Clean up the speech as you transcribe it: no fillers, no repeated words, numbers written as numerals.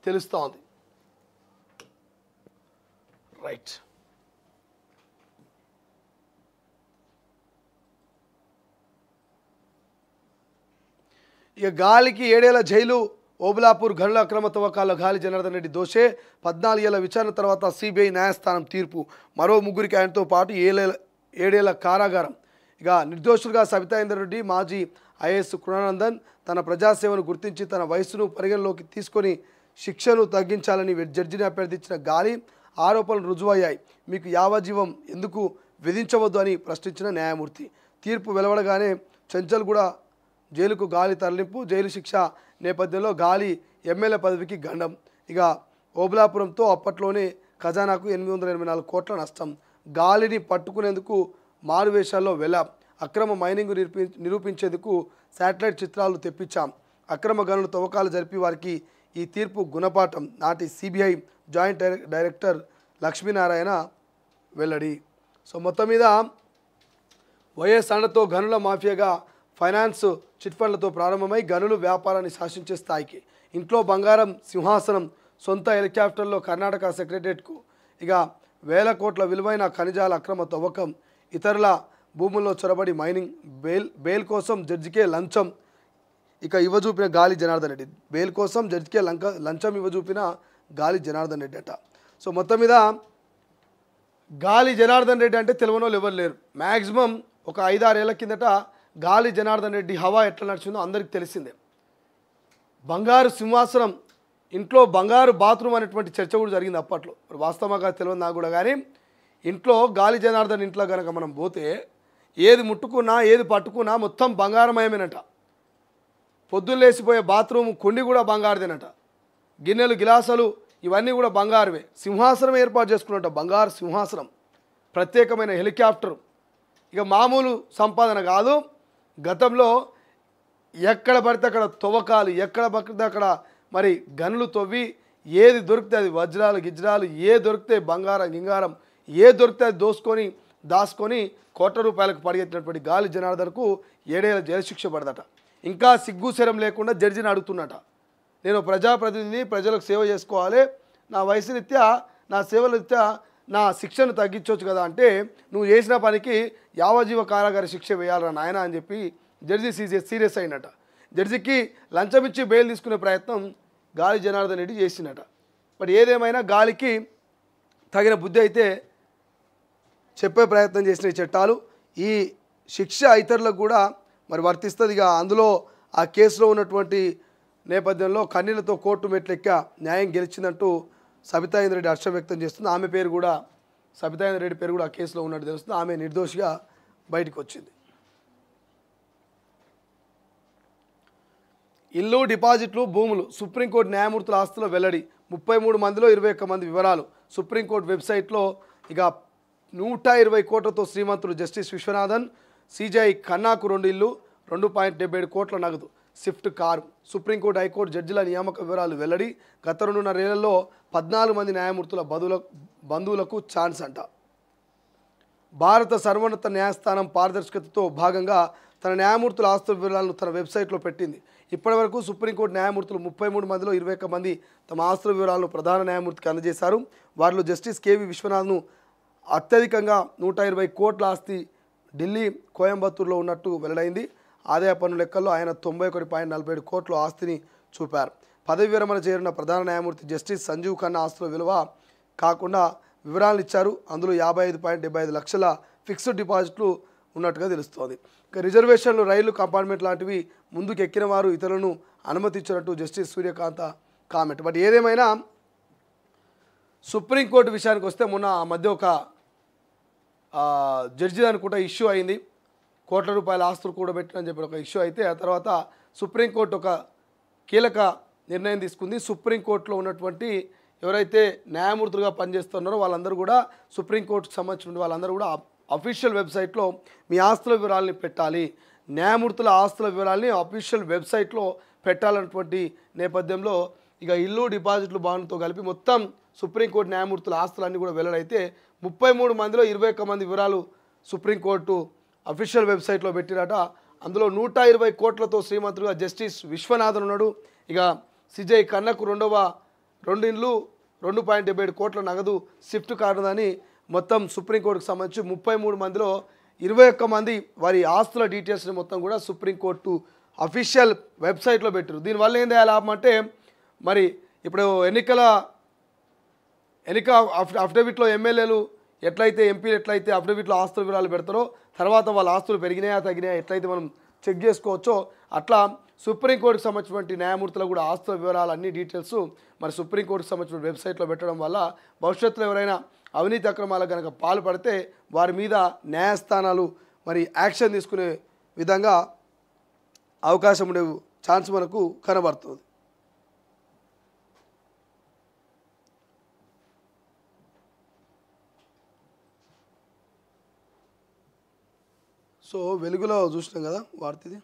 తెలుస్తోంది. రైట్. ఇక గాలికి 7 ఏళ్ల జైలు. ఓబులాపూర్ గనుల అక్రమ తవ్వకాల్లో గాలి జనార్దన్ రెడ్డి దోషే. 14 ఏళ్ల విచారణ తర్వాత సిబిఐ న్యాయస్థానం తీర్పు. మరో ముగ్గురికి ఆయనతో పాటు 7 ఏళ్ల కారాగారం. ఇక నిర్దోషులుగా సబితా ఇంద్రారెడ్డి, మాజీ ఐఏఎస్ కృణానందన్ తన ప్రజాసేవను గుర్తించి తన వయసును పరిగణలోకి తీసుకొని శిక్షను తగ్గించాలని జడ్జిని అభ్యర్థించిన గాలి ఆరోపణలు రుజువయ్యాయి. మీకు యావజ్జీవం ఎందుకు విధించవద్దు అని ప్రశ్నించిన న్యాయమూర్తి. తీర్పు వెలువడగానే చెంచల్గూడ జైలుకు గాలి తరలింపు. జైలు శిక్ష నేపథ్యంలో గాలి ఎమ్మెల్యే పదవికి గండం. ఇక ఓబులాపురంతో అప్పట్లోనే ఖజానాకు 884 కోట్ల నష్టం. గాలిని పట్టుకునేందుకు మారువేషాల్లో వెళ్ళాం. అక్రమ మైనింగ్ నిరూపించేందుకు శాటిలైట్ చిత్రాలు తెప్పించాం. అక్రమ గనులు తవ్వకాలు జరిపి వారికి ఈ తీర్పు గుణపాఠం. నాటి సిబిఐ జాయింట్ డైరెక్టర్ లక్ష్మీనారాయణ వెల్లడి. సో మొత్తం మీద వైఎస్ అండతో గనుల మాఫియాగా ఫైనాన్స్ చిట్ ఫండ్లతో ప్రారంభమై గనులు వ్యాపారాన్ని శాసించే స్థాయికి. ఇంట్లో బంగారం సింహాసనం. సొంత హెలికాప్టర్లో కర్ణాటక సెక్రటరియట్కు. ఇక 1000 కోట్ల విలువైన ఖనిజాల అక్రమ తవ్వకం. ఇతరుల భూముల్లో చొరబడి మైనింగ్. బెయిల్ కోసం జడ్జికే లంచం. ఇక ఇవ్వజూపిన గాలి జనార్దన్ రెడ్డి. బెయిల్ కోసం జడ్జికే లంచం ఇవ్వజూపిన గాలి జనార్దన్ రెడ్డి అట. సో మొత్తం మీద గాలి జనార్దన్ రెడ్డి అంటే తెలియని వాళ్ళు ఎవరు లేరు. మ్యాక్సిమం ఒక 5-6 ఏళ్ల కిందట గాలి జనార్దన్ రెడ్డి హవా ఎట్లా నడిచిందో అందరికీ తెలిసిందే. బంగారు సింహాసనం, ఇంట్లో బంగారు బాత్రూమ్ అనేటువంటి చర్చ కూడా జరిగింది అప్పట్లో. వాస్తవంగా తెలియదు నాకు కూడా. కానీ ఇంట్లో గాలి జనార్దన్ ఇంట్లో కనుక మనం పోతే ఏది ముట్టుకున్నా ఏది పట్టుకున్నా మొత్తం బంగారమయమేనట. పొద్దున్న లేచిపోయే బాత్రూమ్ కొండి కూడా బంగారుదేనట. గిన్నెలు గిలాసాలు ఇవన్నీ కూడా బంగారువే. సింహాసనం ఏర్పాటు చేసుకున్నట్ట, బంగారు సింహాసనం, ప్రత్యేకమైన హెలికాప్టర్. ఇక మామూలు సంపాదన కాదు. గతంలో ఎక్కడ పడితే అక్కడ తవ్వకాలు, ఎక్కడ పడితే అక్కడ మరి గనులు తవ్వి ఏది దొరికితే అది వజ్రాలు గిజ్రాలు, ఏ దొరికితే బంగారం గింగారం, ఏ దొరికితే అది దోసుకొని దాచుకొని కోట్ల రూపాయలకు పరిగెత్తినటువంటి గాలి జనార్దన్కు 7 ఏళ్ల జైలు శిక్ష పడదట. ఇంకా సిగ్గు శరం లేకుండా జడ్జిని అడుగుతున్నట. నేను ప్రజాప్రతినిధిని, ప్రజలకు సేవ చేసుకోవాలి, నా వయసు రీత్యా నా సేవల రీత్యా నా శిక్షను తగ్గించవచ్చు కదా అంటే, నువ్వు చేసిన పనికి యావజ్జీవ కారాగార శిక్ష వేయాలరా నాయన అని చెప్పి జడ్జి సీరియస్ అయినట. జడ్జికి లంచం ఇచ్చి బెయిల్ తీసుకునే ప్రయత్నం గాలి జనార్దన్ రెడ్డి చేసినట. బట్ ఏదేమైనా గాలికి తగిన బుద్ధి అయితే చెప్పే ప్రయత్నం చేసిన ఈ చట్టాలు. ఈ శిక్ష ఇతరులకు కూడా మరి వర్తిస్తుంది. ఇక అందులో ఆ కేసులో ఉన్నటువంటి నేపథ్యంలో కన్నీళ్లతో కోర్టు మెట్లెక్క న్యాయం గెలిచిందంటూ సబితా ఇంద్రారెడ్డి హర్షం వ్యక్తం చేస్తుంది. ఆమె పేరు కూడా, సబితా ఇంద్రారెడ్డి పేరు కూడా ఆ కేసులో ఉన్నట్టు తెలుస్తుంది. ఆమె నిర్దోషిగా బయటకు వచ్చింది. ఇల్లు, డిపాజిట్లు, భూములు. సుప్రీంకోర్టు న్యాయమూర్తుల ఆస్తుల వెల్లడి. 33 మందిలో 21 మంది వివరాలు. సుప్రీంకోర్టు వెబ్సైట్లో ఇక 120 కోట్లతో శ్రీమంతుడు జస్టిస్ విశ్వనాథన్. సిజై ఖన్నాకు 2 ఇల్లు, 2.77 కోట్ల నగదు, స్విఫ్ట్ కారు. సుప్రీంకోర్టు, హైకోర్టు జడ్జిల నియామక వివరాలు వెల్లడి. గత 2.5 ఏళ్లలో 14 మంది న్యాయమూర్తుల బంధువులకు ఛాన్స్ అంట. భారత సర్వోన్నత న్యాయస్థానం పారదర్శకతతో భాగంగా తన న్యాయమూర్తుల ఆస్తుల వివరాలను తన వెబ్సైట్లో పెట్టింది. ఇప్పటివరకు సుప్రీంకోర్టు న్యాయమూర్తులు 33 మందిలో 21 మంది తమ ఆస్తుల వివరాలను ప్రధాన న్యాయమూర్తికి అందజేశారు. వారిలో జస్టిస్ కేవి విశ్వనాథ్ను అత్యధికంగా 120 కోట్ల ఆస్తి ఢిల్లీ, కోయంబత్తూరులో ఉన్నట్టు వెల్లడైంది. ఆదాయ పన్ను లెక్కల్లో ఆయన 91.47 కోట్ల ఆస్తిని చూపారు. పదవి విరమణ చేరిన ప్రధాన న్యాయమూర్తి జస్టిస్ సంజీవ్ ఖన్నా ఆస్తుల విలువ కాకుండా వివరాలు ఇచ్చారు. అందులో 55.75 లక్షల ఫిక్స్డ్ డిపాజిట్లు ఉన్నట్టుగా తెలుస్తోంది. ఇక రిజర్వేషన్లు, రైలు కంపార్ట్మెంట్ లాంటివి ముందుకు ఎక్కిన వారు ఇతరులను అనుమతించినట్టు జస్టిస్ సూర్యకాంత కామెంట్. బట్ ఏదేమైనా సుప్రీంకోర్టు విషయానికి వస్తే మొన్న ఆ మధ్య ఒక జడ్జి అనుకుంటా ఇష్యూ అయింది. కోట్ల రూపాయల ఆస్తులు కూడబెట్టని చెప్పి ఒక ఇష్యూ అయితే ఆ తర్వాత సుప్రీంకోర్టు ఒక కీలక నిర్ణయం తీసుకుంది. సుప్రీంకోర్టులో ఉన్నటువంటి ఎవరైతే న్యాయమూర్తులుగా పనిచేస్తున్నారో వాళ్ళందరూ కూడా, సుప్రీంకోర్టుకు సంబంధించిన వాళ్ళందరూ కూడా అఫీషియల్ వెబ్సైట్లో మీ ఆస్తుల వివరాలని పెట్టాలి, న్యాయమూర్తుల ఆస్తుల వివరాలని అఫీషియల్ వెబ్సైట్లో పెట్టాలన్నటువంటి నేపథ్యంలో ఇక ఇల్లు, డిపాజిట్లు, బాండ్లతో కలిపి మొత్తం సుప్రీంకోర్టు న్యాయమూర్తుల ఆస్తులన్నీ కూడా వెల్లడైతే 33 మందిలో 21 మంది వివరాలు సుప్రీంకోర్టు అఫీషియల్ వెబ్సైట్లో పెట్టిరట. అందులో 120 కోట్లతో శ్రీమంతుడుగా జస్టిస్ విశ్వనాథన్ ఉన్నాడు. ఇక సిజై ఖన్నాకు 2వ 2 ఇండ్లు 2.77 కోట్ల నగదు స్విఫ్ట్ కారుదని మొత్తం సుప్రీంకోర్టుకు సంబంధించి 33 మందిలో 21 మంది వారి ఆస్తుల డీటెయిల్స్ని మొత్తం కూడా సుప్రీంకోర్టు అఫీషియల్ వెబ్సైట్లో పెట్టారు. దీనివల్ల ఏం లాభం అంటే మరి ఇప్పుడు ఎన్నిక అఫిడవిట్లో ఎమ్మెల్యేలు ఎట్లయితే ఎంపీలు ఎట్లయితే అఫిడవిట్లో ఆస్తుల వివరాలు పెడతారో తర్వాత వాళ్ళ ఆస్తులు పెరిగినాయా తగ్గినాయా ఎట్లయితే మనం చెక్ చేసుకోవచ్చో అట్లా సుప్రీంకోర్టుకు సంబంధించినటువంటి న్యాయమూర్తులు కూడా ఆస్తుల వివరాలు అన్ని డీటెయిల్స్ మరి సుప్రీంకోర్టుకు సంబంధించిన వెబ్సైట్లో పెట్టడం వల్ల భవిష్యత్తులో ఎవరైనా అవినీతి అక్రమాలకు కనుక పాల్పడితే వారి మీద న్యాయస్థానాలు మరి యాక్షన్ తీసుకునే విధంగా అవకాశం ఉండే ఛాన్స్ మనకు కనబడుతుంది. సో వెలుగులో చూసినాం కదా వార్తది.